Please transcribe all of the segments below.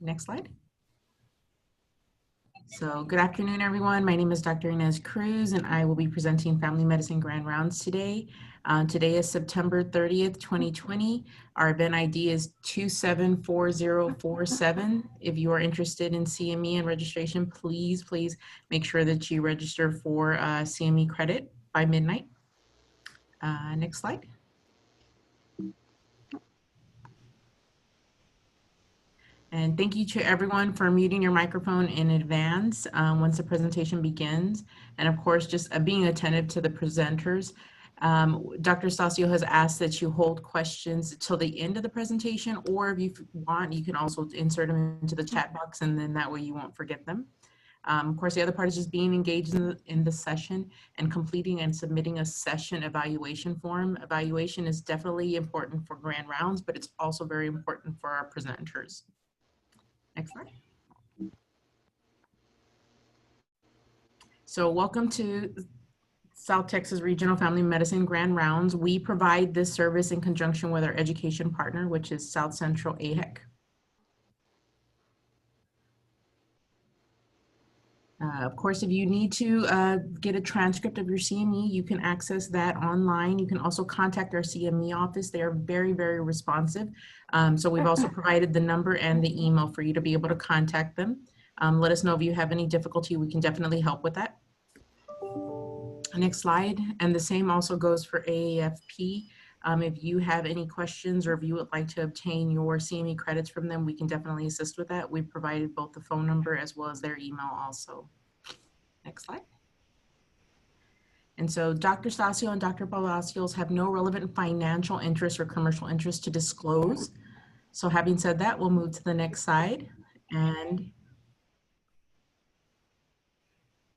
Next slide. So good afternoon, everyone. My name is Dr. Inez Cruz, and I will be presenting Family Medicine Grand Rounds today. Today is September 30th, 2020. Our event ID is 274047. If you are interested in CME and registration, please make sure that you register for CME credit by midnight. Next slide. And thank you to everyone for muting your microphone in advance once the presentation begins. And of course, just being attentive to the presenters. Dr. Stasio has asked that you hold questions till the end of the presentation, or if you want, you can also insert them into the chat box, and then that way you won't forget them. Of course, the other part is just being engaged in the session and completing and submitting a session evaluation form. Evaluation is definitely important for grand rounds, but it's also very important for our presenters. Next slide. So welcome to South Texas Regional Family Medicine Grand Rounds. We provide this service in conjunction with our education partner, which is South Central AHEC. Of course, if you need to get a transcript of your CME, you can access that online. You can also contact our CME office. They are very, very responsive. So we've also provided the number and the email for you to be able to contact them. Let us know if you have any difficulty. We can definitely help with that. Next slide. And the same also goes for AAFP. If you have any questions or if you would like to obtain your CME credits from them, we can definitely assist with that. We've provided both the phone number as well as their email also. Next slide. And so Dr. Stasio and Dr. Palacios have no relevant financial interest or commercial interest to disclose. So having said that, we'll move to the next slide. And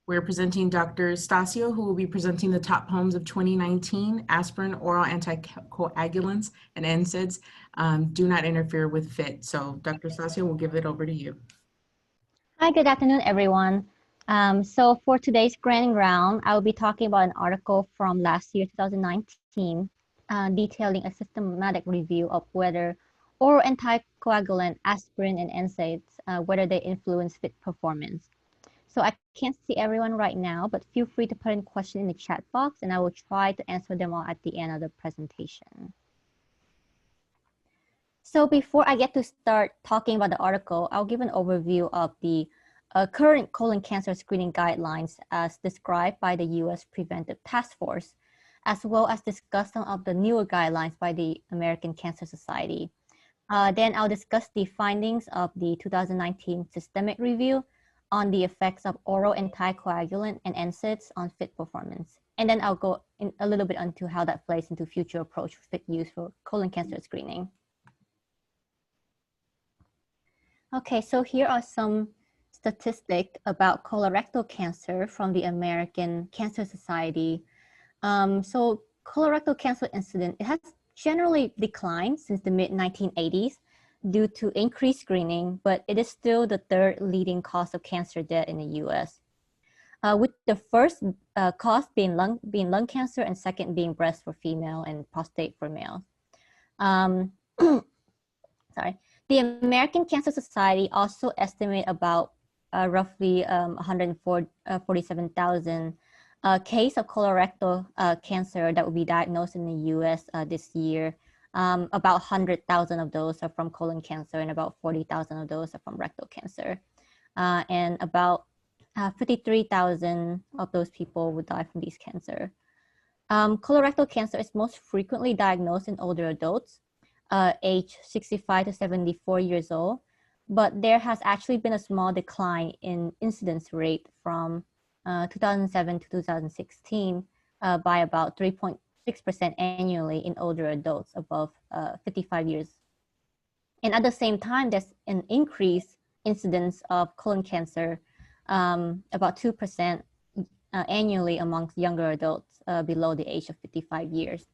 we're presenting Dr. Stasio, who will be presenting the top poems of 2019, Aspirin, oral anticoagulants, and NSAIDs do not interfere with FIT. So Dr. Stasio, we'll give it over to you. Hi, good afternoon, everyone. So for today's grand round, I will be talking about an article from last year, 2019, detailing a systematic review of whether oral anticoagulant, aspirin, and NSAIDs, whether they influence FIT performance. So I can't see everyone right now, but feel free to put in questions in the chat box, and I will try to answer them all at the end of the presentation. So before I get to start talking about the article, I'll give an overview of the current colon cancer screening guidelines as described by the U.S. Preventive Task Force, as well as discuss some of the newer guidelines by the American Cancer Society. Then I'll discuss the findings of the 2019 systemic review on the effects of oral anticoagulant and NSAIDs on FIT performance. And then I'll go in a little bit into how that plays into future approach for FIT use for colon cancer screening. Okay, so here are some statistics about colorectal cancer from the American Cancer Society. So colorectal cancer incidence, it has generally declined since the mid-1980s due to increased screening, but it is still the third leading cause of cancer death in the US. With the first cause being lung cancer and second being breast for female and prostate for male. Sorry. The American Cancer Society also estimate about roughly 147,000 case of colorectal cancer that will be diagnosed in the US this year. About 100,000 of those are from colon cancer and about 40,000 of those are from rectal cancer. And about 53,000 of those people would die from these cancer. Colorectal cancer is most frequently diagnosed in older adults, age 65 to 74 years old, but there has actually been a small decline in incidence rate from 2007 to 2016 by about 3.6% annually in older adults above 55 years. And at the same time, there's an increased incidence of colon cancer, about 2% annually amongst younger adults below the age of 55 years.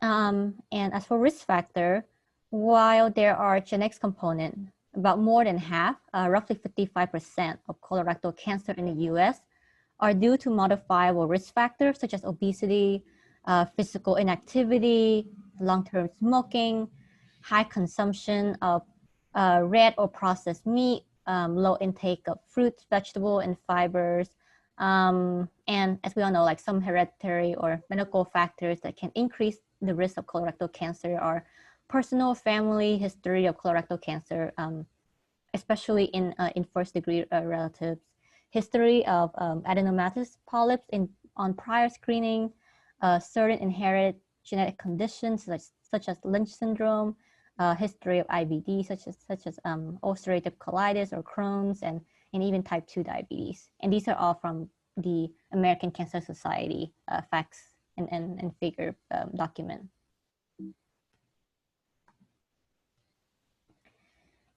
And as for risk factor, while there are genetics component, about more than half, roughly 55% of colorectal cancer in the US are due to modifiable risk factors such as obesity, physical inactivity, long-term smoking, high consumption of red or processed meat, low intake of fruits, vegetables, and fibers. And as we all know, like some hereditary or medical factors that can increase the risk of colorectal cancer are personal family history of colorectal cancer, especially in first degree relatives, history of adenomatous polyps on prior screening, certain inherited genetic conditions such as Lynch syndrome, history of IBD such as ulcerative colitis or Crohn's, and even type 2 diabetes. And these are all from the American Cancer Society facts and figure document.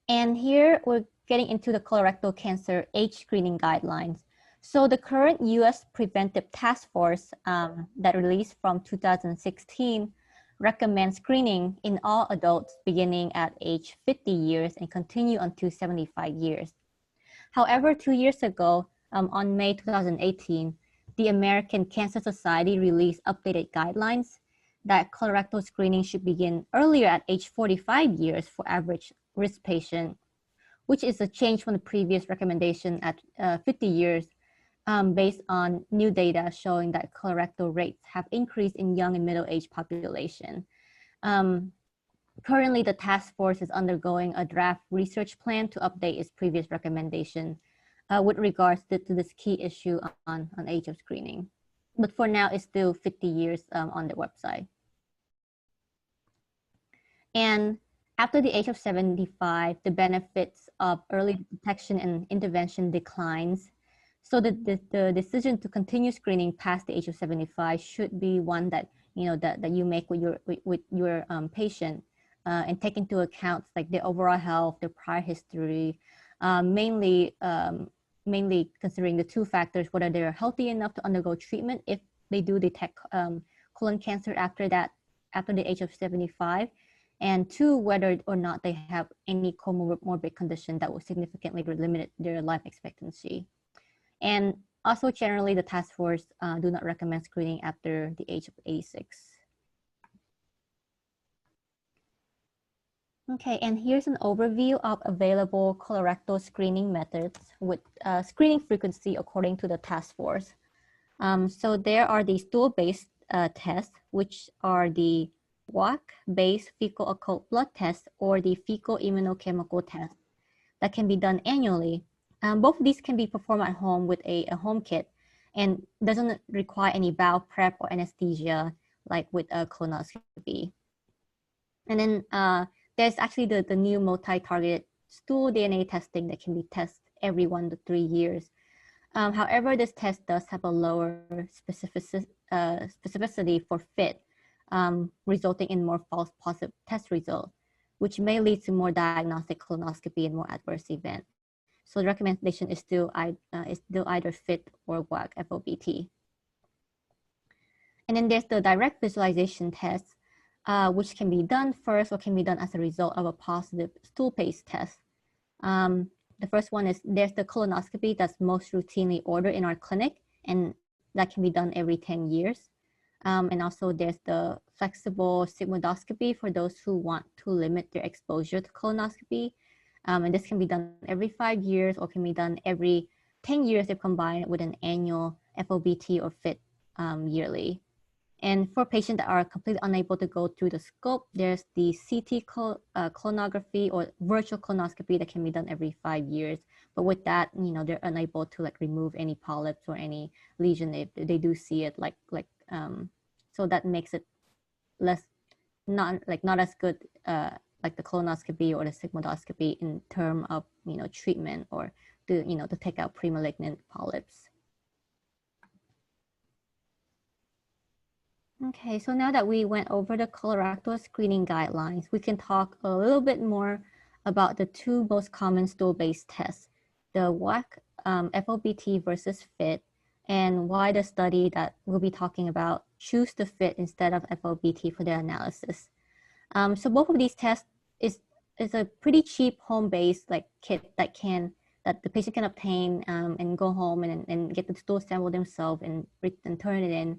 And here we're getting into the colorectal cancer age screening guidelines. So the current US Preventive Task Force that released from 2016 recommends screening in all adults beginning at age 50 years and continue until 75 years. However, 2 years ago, on May 2018, the American Cancer Society released updated guidelines that colorectal screening should begin earlier at age 45 years for average risk patient, which is a change from the previous recommendation at 50 years based on new data showing that colorectal rates have increased in young and middle-aged population. Currently, the task force is undergoing a draft research plan to update its previous recommendation with regards to this key issue on age of screening. But for now, it's still 50 years on the website. And after the age of 75, the benefits of early detection and intervention declines. So the decision to continue screening past the age of 75 should be one that that you make with your patient and take into account like their overall health, their prior history, mainly considering the two factors: whether they're healthy enough to undergo treatment if they do detect colon cancer after the age of 75. And two, whether or not they have any comorbid condition that will significantly limit their life expectancy. And also generally the task force do not recommend screening after the age of 86. Okay, and here's an overview of available colorectal screening methods with screening frequency according to the task force. So there are the stool-based tests, which are the WAC-based fecal occult blood test or the fecal immunochemical test that can be done annually. Both of these can be performed at home with a home kit and doesn't require any bowel prep or anesthesia like with a colonoscopy. And then there's actually the new multi-targeted stool DNA testing that can be tested every 1 to 3 years. However, this test does have a lower specificity for FIT, resulting in more false positive test results, which may lead to more diagnostic colonoscopy and more adverse event. So the recommendation is still either FIT or WAC FOBT. And then there's the direct visualization test, which can be done first or can be done as a result of a positive stool-based test. The first one is there's the colonoscopy that's most routinely ordered in our clinic, and that can be done every 10 years. And also there's the flexible sigmoidoscopy for those who want to limit their exposure to colonoscopy. And this can be done every 5 years or can be done every 10 years if combined with an annual FOBT or FIT yearly. And for patients that are completely unable to go through the scope, there's the CT colonography or virtual colonoscopy that can be done every 5 years. But with that, they're unable to like remove any polyps or any lesion if they do see it. So that makes it not as good like the colonoscopy or the sigmoidoscopy in terms of treatment or to take out premalignant polyps. Okay, so now that we went over the colorectal screening guidelines, we can talk a little bit more about the two most common stool-based tests, the WAC FOBT versus FIT, and why the study that we'll be talking about choose the FIT instead of FOBT for their analysis. So both of these tests is a pretty cheap home-based kit that the patient can obtain and go home and get the stool sample themselves and turn it in.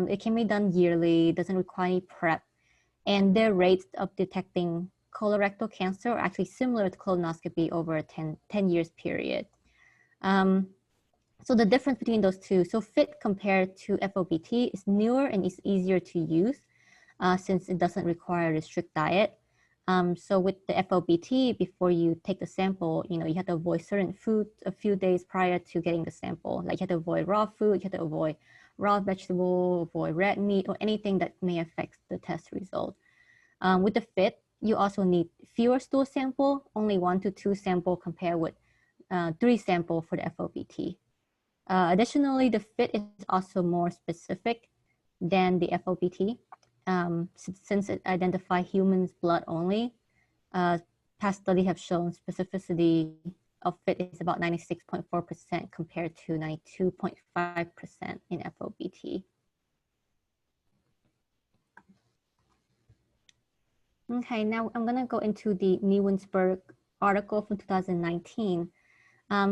It can be done yearly, doesn't require any prep, and their rates of detecting colorectal cancer are actually similar to colonoscopy over a 10 years period. So the difference between those two, so FIT compared to FOBT is newer and is easier to use since it doesn't require a strict diet. So with the FOBT, before you take the sample, you have to avoid certain foods a few days prior to getting the sample. Like you have to avoid raw food, you have to avoid raw vegetable, avoid red meat, or anything that may affect the test result. With the FIT, you also need fewer stool sample, only 1 to 2 sample compared with 3 sample for the FOBT. Additionally, the FIT is also more specific than the FOBT. Since it identifies humans' blood only, past studies have shown specificity of FIT is about 96.4% compared to 92.5% in FOBT. Okay, now I'm gonna go into the Nieuwensberg article from 2019.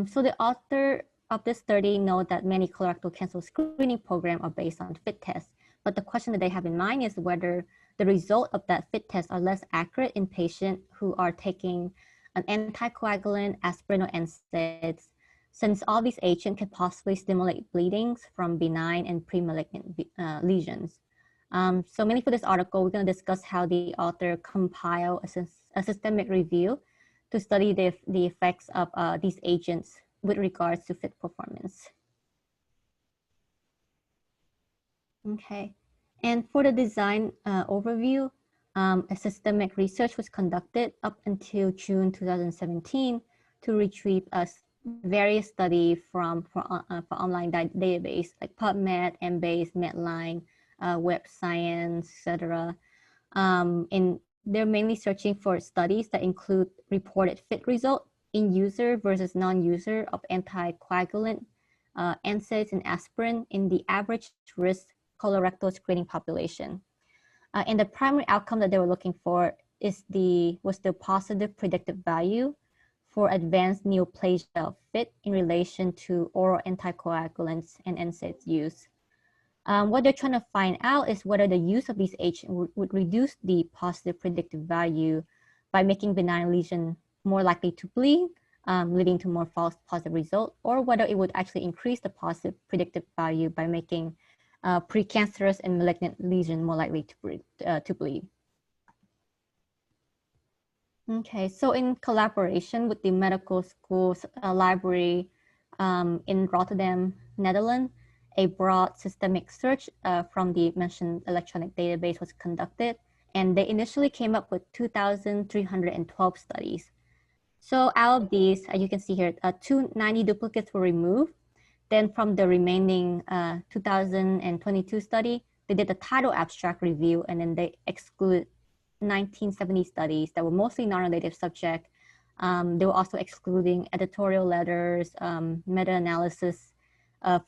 So the author of this study note that many colorectal cancer screening programs are based on FIT tests, but the question that they have in mind is whether the result of that FIT test are less accurate in patients who are taking an anticoagulant, aspirin, or NSAIDs, since all these agents can possibly stimulate bleedings from benign and premalignant lesions. So mainly for this article, we're going to discuss how the author compiled a systemic review to study the effects of these agents with regards to FIT performance. Okay, and for the design overview, a systemic research was conducted up until June 2017 to retrieve various studies for online database like PubMed, Embase, Medline, Web Science, etc. And they're mainly searching for studies that include reported FIT result in user versus non-user of anticoagulant, NSAIDs, and aspirin in the average risk colorectal screening population. And the primary outcome that they were looking for was the positive predictive value for advanced neoplasia of FIT in relation to oral anticoagulants and NSAIDs use. What they're trying to find out is whether the use of these agents would reduce the positive predictive value by making benign lesion more likely to bleed, leading to more false positive result, or whether it would actually increase the positive predictive value by making precancerous and malignant lesion more likely to bleed. Okay, so in collaboration with the medical school's library in Rotterdam, Netherlands, a broad systemic search from the mentioned electronic database was conducted, and they initially came up with 2,312 studies. So out of these, as you can see here, 290 duplicates were removed. Then from the remaining 2022 study, they did a title abstract review, and then they excluded 1970 studies that were mostly non-related subject. They were also excluding editorial letters, meta-analysis,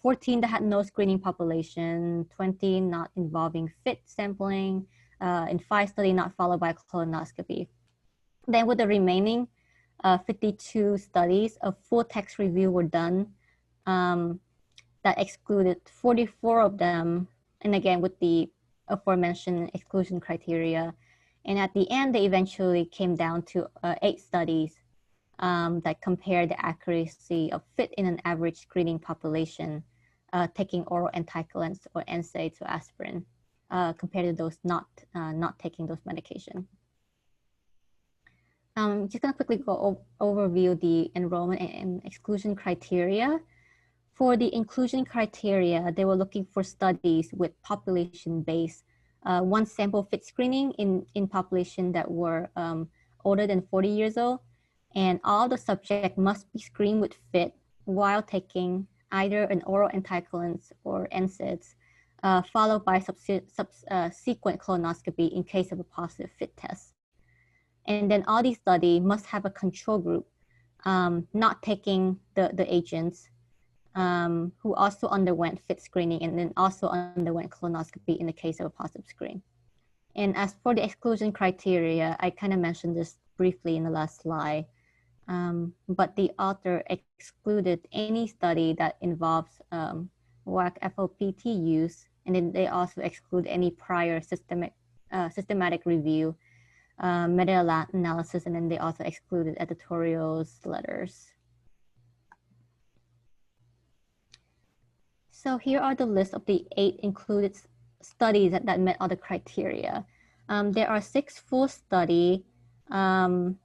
14 that had no screening population, 20 not involving FIT sampling, and 5 studies not followed by colonoscopy. Then with the remaining 52 studies, a full text review were done that excluded 44 of them, and again with the aforementioned exclusion criteria. And at the end, they eventually came down to 8 studies that compared the accuracy of FIT in an average screening population taking oral anticoagulants or NSAIDs or aspirin compared to those not taking those medications. Just gonna quickly go overview the enrollment and exclusion criteria. For the inclusion criteria, they were looking for studies with population-based one sample FIT screening in population that were older than 40 years old, and all the subject must be screened with FIT while taking either an oral anticoagulants or NSAIDs, followed by subsequent colonoscopy in case of a positive FIT test. And then all these studies must have a control group not taking the agents, who also underwent FIT screening and then also underwent colonoscopy in the case of a positive screen. And as for the exclusion criteria, I kind of mentioned this briefly in the last slide, but the author excluded any study that involves WAC FOPT use, and then they also exclude any prior systematic review meta-analysis, and then they also excluded editorials, letters. So here are the list of the 8 included studies that met all the criteria. There are 6 full study, and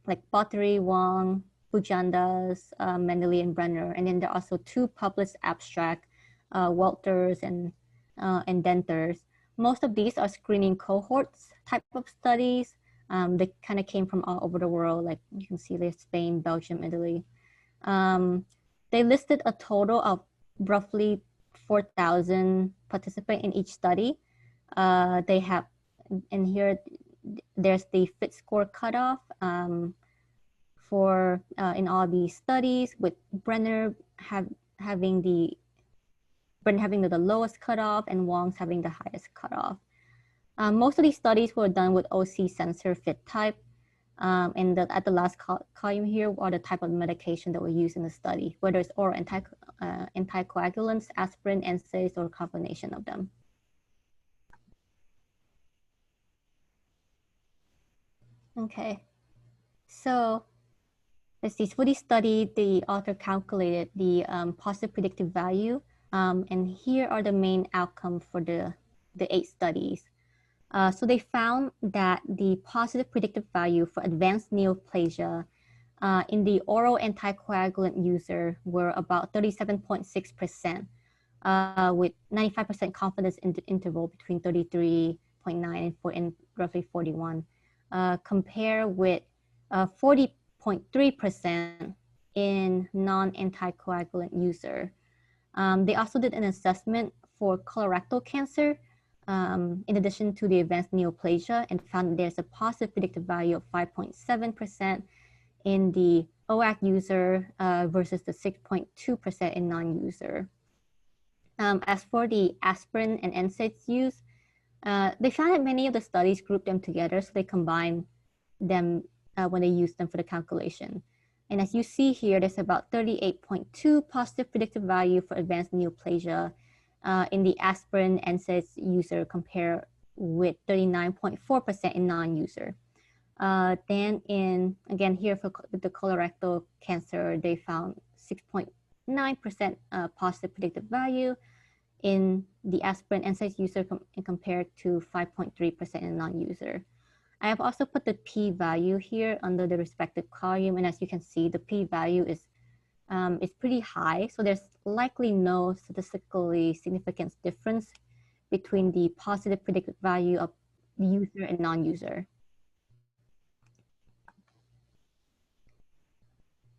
like Bottery, Wong, Bujandas, Mendele, and Brenner. And then there are also 2 published abstract, Walters and Denters. Most of these are screening cohorts type of studies. They kind of came from all over the world. Like you can see there's Spain, Belgium, Italy. They listed a total of roughly 4,000 participants in each study. They have, and here there's the fit score cutoff for in all these studies, with Brenner having the lowest cutoff and Wong's having the highest cutoff. Most of these studies were done with OC sensor fit type. And at the last column here are the type of medication that were used in the study, whether it's oral anticoagulants, aspirin, NSAIDs, or a combination of them. Okay, so let's see. For this study, the author calculated the positive predictive value, and here are the main outcomes for the 8 studies. So they found that the positive predictive value for advanced neoplasia in the oral anticoagulant user were about 37.6%, with 95% confidence interval between 33.9 and roughly 41, compared with 40.3% in non-anticoagulant user. They also did an assessment for colorectal cancer, in addition to the advanced neoplasia, and found there's a positive predictive value of 5.7% in the OAC user versus the 6.2% in non-user. As for the aspirin and NSAIDs use, they found that many of the studies grouped them together, so they combined them when they used them for the calculation. And as you see here, there's about 38.2 positive predictive value for advanced neoplasia in the aspirin NSAIDs user, compared with 39.4% in non-user. Then again here for the colorectal cancer, they found 6.9% positive predictive value in the aspirin NSAIDs user compared to 5.3% in non-user. I have also put the p-value here under the respective column, and as you can see, the p-value is pretty high, so there's likely no statistically significant difference between the positive predictive value of the user and non-user.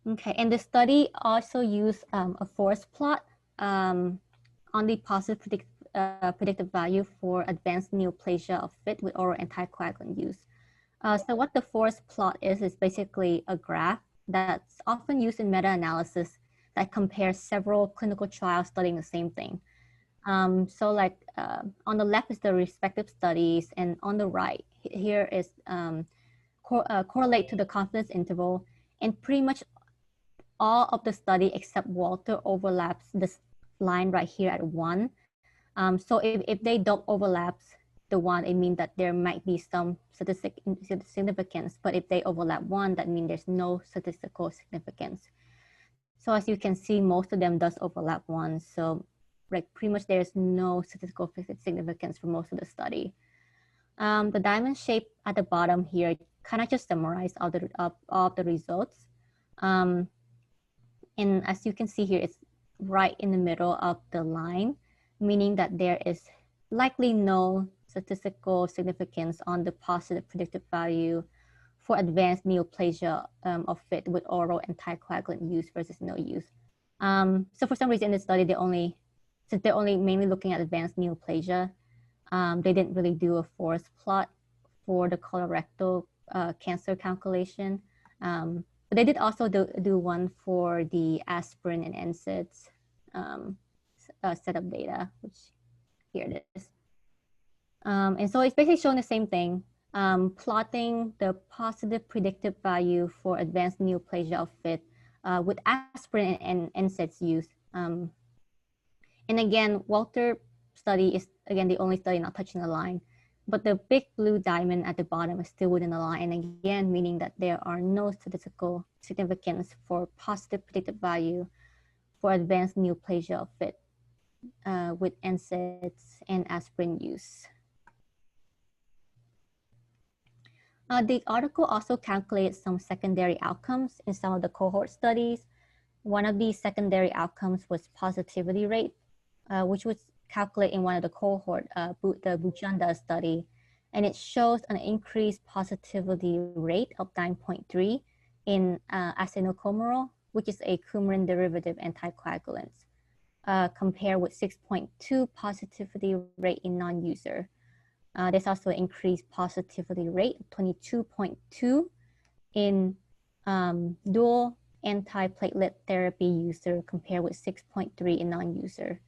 Okay, and the study also used a forest plot on the positive predictive value for advanced neoplasia of FIT with oral anticoagulant use. So what the forest plot is basically a graph that's often used in meta-analysis that compares several clinical trials studying the same thing. So like on the left is the respective studies, and on the right here is correlate to the confidence interval, and pretty much all of the study except Walter overlaps this line right here at 1. So if they don't overlap the 1, it means that there might be some statistical significance, but if they overlap 1, that means there's no statistical significance. So as you can see, most of them does overlap 1. So like pretty much there's no statistical significance for most of the study. The diamond shape at the bottom here kind of just summarize all the results. And as you can see here, it's right in the middle of the line, meaning that there is likely no statistical significance on the positive predictive value for advanced neoplasia of FIT with oral anticoagulant use versus no use. So for some reason in the study, since they're only mainly looking at advanced neoplasia, they didn't really do a forest plot for the colorectal cancer calculation. But they did also do one for the aspirin and NSAIDs set of data, which here it is. And so it's basically showing the same thing, plotting the positive predictive value for advanced neoplasia of FIT with aspirin and NSAIDs use. And again, Walter study is, again, the only study not touching the line. but the big blue diamond at the bottom is still within the line, and again, meaning that there are no statistical significance for positive predictive value for advanced neoplasia of FIT with NSAIDs and aspirin use. The article also calculated some secondary outcomes in some of the cohort studies. One of these secondary outcomes was positivity rate, which was calculated in one of the cohort, the Bujanda study, and it shows an increased positivity rate of 9.3 in acetylcoumarol, which is a coumarin derivative anticoagulant, compared with 6.2 positivity rate in non-user. There's also an increased positivity rate of 22.2 in dual antiplatelet therapy user compared with 6.3 in non-user.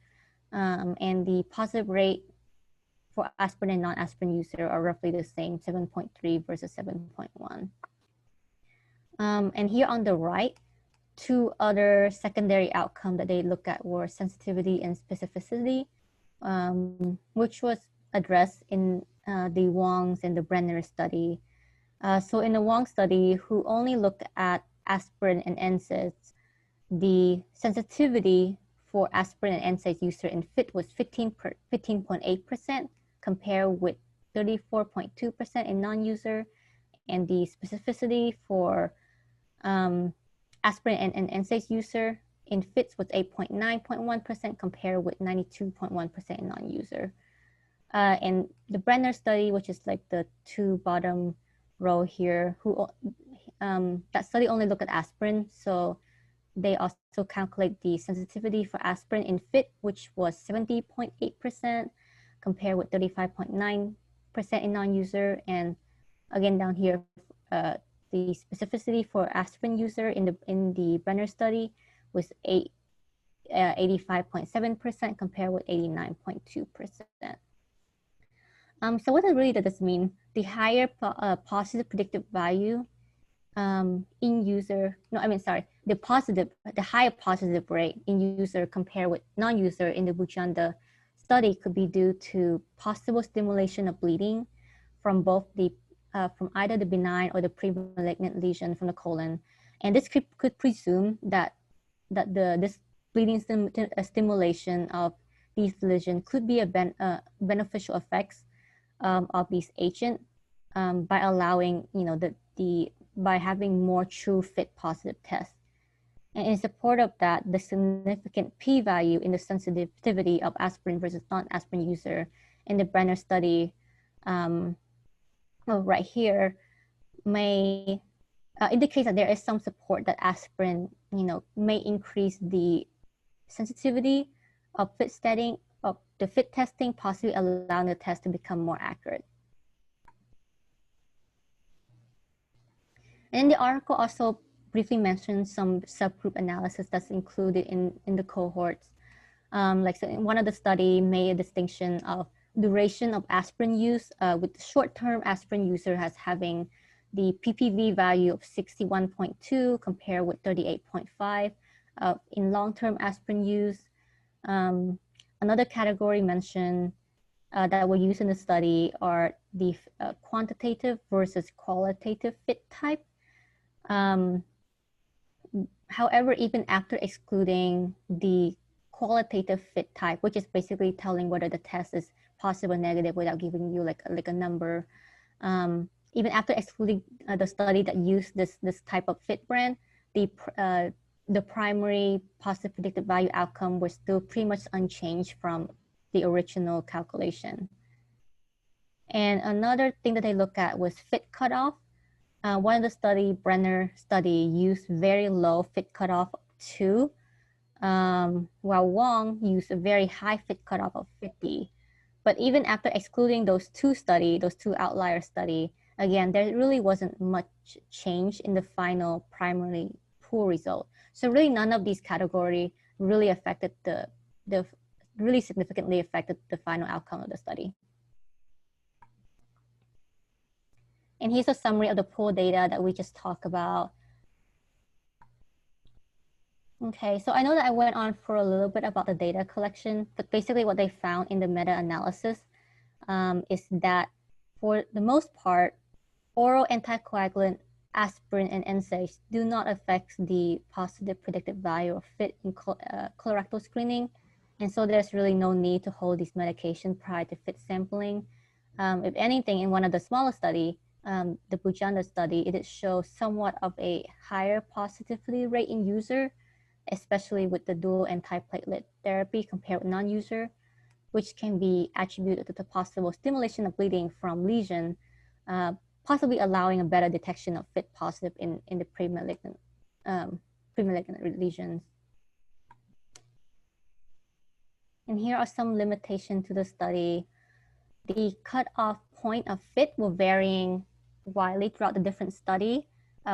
And the positive rate for aspirin and non-aspirin user are roughly the same, 7.3 versus 7.1. And here on the right, two other secondary outcomes that they look at were sensitivity and specificity, which was addressed in the Wong's and the Brenner study. So in the Wong study, who only looked at aspirin and NSAIDs, the sensitivity for aspirin and NSAIDs user in FIT was 15.8% compared with 34.2% in non-user, and the specificity for aspirin and NSAIDs user in FITs was 9.1% compared with 92.1% in non-user. And the Brenner study, which is like the two bottom row here, that study only looked at aspirin. So they also calculate the sensitivity for aspirin in FIT, which was 70.8% compared with 35.9% in non-user. And again, down here, the specificity for aspirin user in the Brenner study was 85.7% compared with 89.2%. So what really does this mean? The higher positive predictive value the higher positive rate in user compared with non-user in the Bujanda study could be due to possible stimulation of bleeding from both from either the benign or the premalignant lesion from the colon. And this could presume that this bleeding stimulation of these lesions could be a beneficial effects of these agents by allowing, by having more true FIT positive tests. And in support of that, the significant p-value in the sensitivity of aspirin versus non-aspirin user in the Brenner study, right here, may indicate that there is some support that aspirin, may increase the sensitivity of the FIT testing, possibly allowing the test to become more accurate. And the article also briefly mentioned some subgroup analysis that's included in the cohorts. So in one of the study made a distinction of duration of aspirin use with the short-term aspirin user as having the PPV value of 61.2 compared with 38.5 in long-term aspirin use. Another category mentioned that were used in the study are the quantitative versus qualitative FIT type. However, even after excluding the qualitative FIT type, which is basically telling whether the test is positive or negative without giving you like a number, even after excluding the study that used this type of FIT brand, the primary positive predictive value outcome was still pretty much unchanged from the original calculation. And another thing that they looked at was FIT cutoff. One of the Brenner study used very low FIT cutoff of 2, while Wong used a very high FIT cutoff of 50. But even after excluding those two outlier study, again, there really wasn't much change in the final primary pool result. So really none of these categories really affected really significantly affected the final outcome of the study. And here's a summary of the pool data that we just talked about. Okay, so I know that I went on for a little bit about the data collection, but basically what they found in the meta-analysis is that for the most part, oral anticoagulant, aspirin, and NSAIDs do not affect the positive predictive value of FIT in colorectal screening. And so there's really no need to hold these medications prior to FIT sampling. If anything, in one of the smaller study, the Bujanda study, it did show somewhat of a higher positivity rate in user, especially with the dual antiplatelet therapy compared with non-user, which can be attributed to the possible stimulation of bleeding from lesion, possibly allowing a better detection of FIT positive in the premalignant lesions. And here are some limitations to the study. The cutoff point of FIT will varying widely throughout the different study,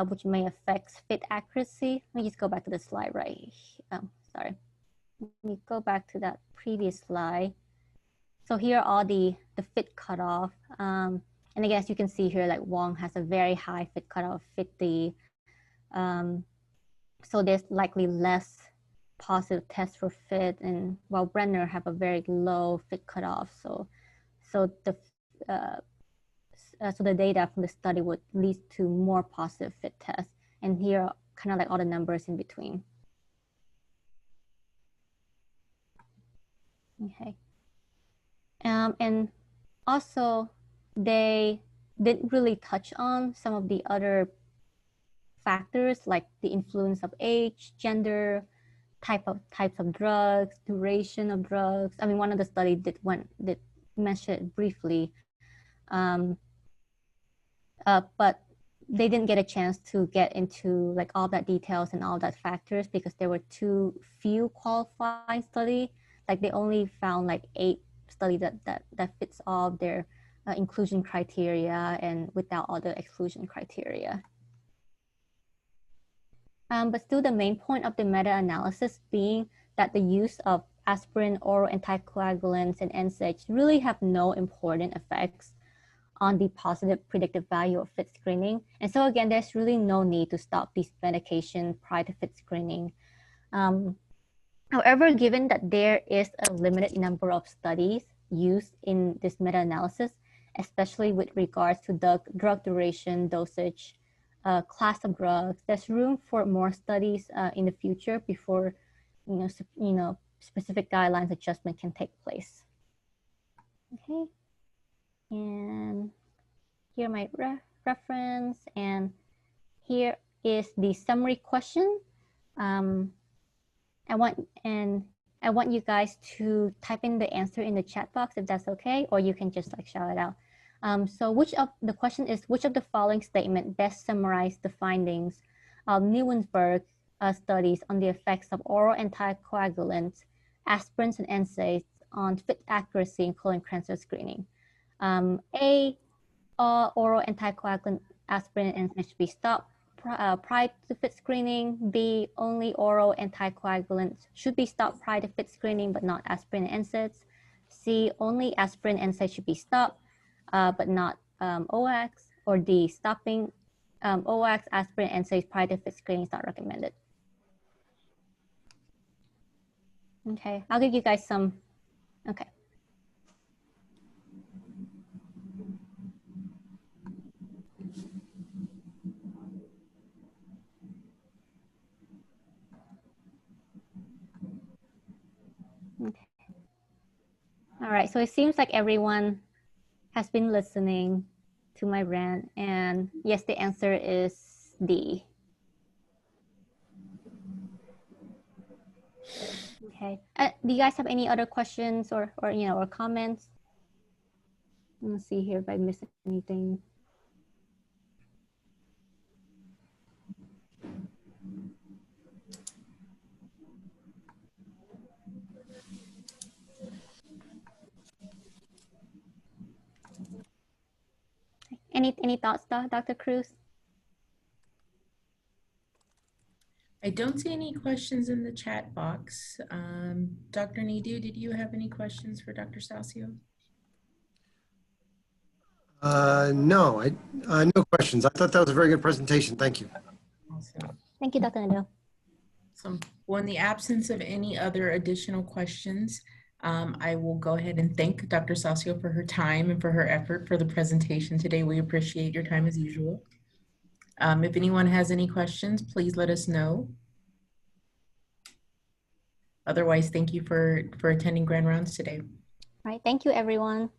which may affect FIT accuracy. Let me just go back to the slide right. Sorry. Let me go back to that previous slide. So here are all the FIT cutoff. And again, as you can see here, like Wong has a very high FIT cutoff, 50. So there's likely less positive tests for FIT, and while Brenner have a very low FIT cutoff. So the data from the study would lead to more positive FIT tests. And here are kind of like all the numbers in between. Okay. And also, they didn't really touch on some of the other factors like the influence of age, gender, types of drugs, duration of drugs. I mean, one of the studies did mention it briefly, but they didn't get a chance to get into like all that details and all that factors because there were too few qualifying studies. Like they only found like 8 studies that fits all of their inclusion criteria and without all the exclusion criteria. But still the main point of the meta-analysis being that the use of aspirin, oral anticoagulants, and NSAIDs really have no important effects on the positive predictive value of FIT screening. And so again, there's really no need to stop these medications prior to FIT screening. However, given that there is a limited number of studies used in this meta-analysis, especially with regards to the drug duration, dosage, class of drugs, there's room for more studies in the future before specific guidelines adjustment can take place. Okay, and here my reference, and here is the summary question. I want you guys to type in the answer in the chat box if that's okay, or you can just like shout it out. So the question is, which of the following statement best summarize the findings of Neuwensberg studies on the effects of oral anticoagulants, aspirins, and NSAIDs on FIT accuracy in colon cancer screening? A, oral anticoagulant, aspirin, and NSAIDs should be stopped prior to FIT screening. B, only oral anticoagulants should be stopped prior to FIT screening, but not aspirin and NSAIDs. C, only aspirin and NSAIDs should be stopped, but not OACs. Or D, stopping OACs, aspirin, and NSAIDs prior to FIT screening is not recommended. Okay, I'll give you guys some, okay. Okay. All right, so it seems like everyone has been listening to my rant, and yes, the answer is D. Okay. Do you guys have any other questions or comments? Let's see here if I missed anything. Any thoughts, Dr. Cruz? I don't see any questions in the chat box. Dr. Naidu, did you have any questions for Dr. Stasio? No, no questions. I thought that was a very good presentation. Thank you. Awesome. Thank you, Dr. Naidu. Well, in the absence of any other additional questions, I will go ahead and thank Dr. Stasio for her time and for her effort for the presentation today. We appreciate your time as usual. If anyone has any questions, please let us know. Otherwise, thank you for attending Grand Rounds today. Right. Thank you, everyone.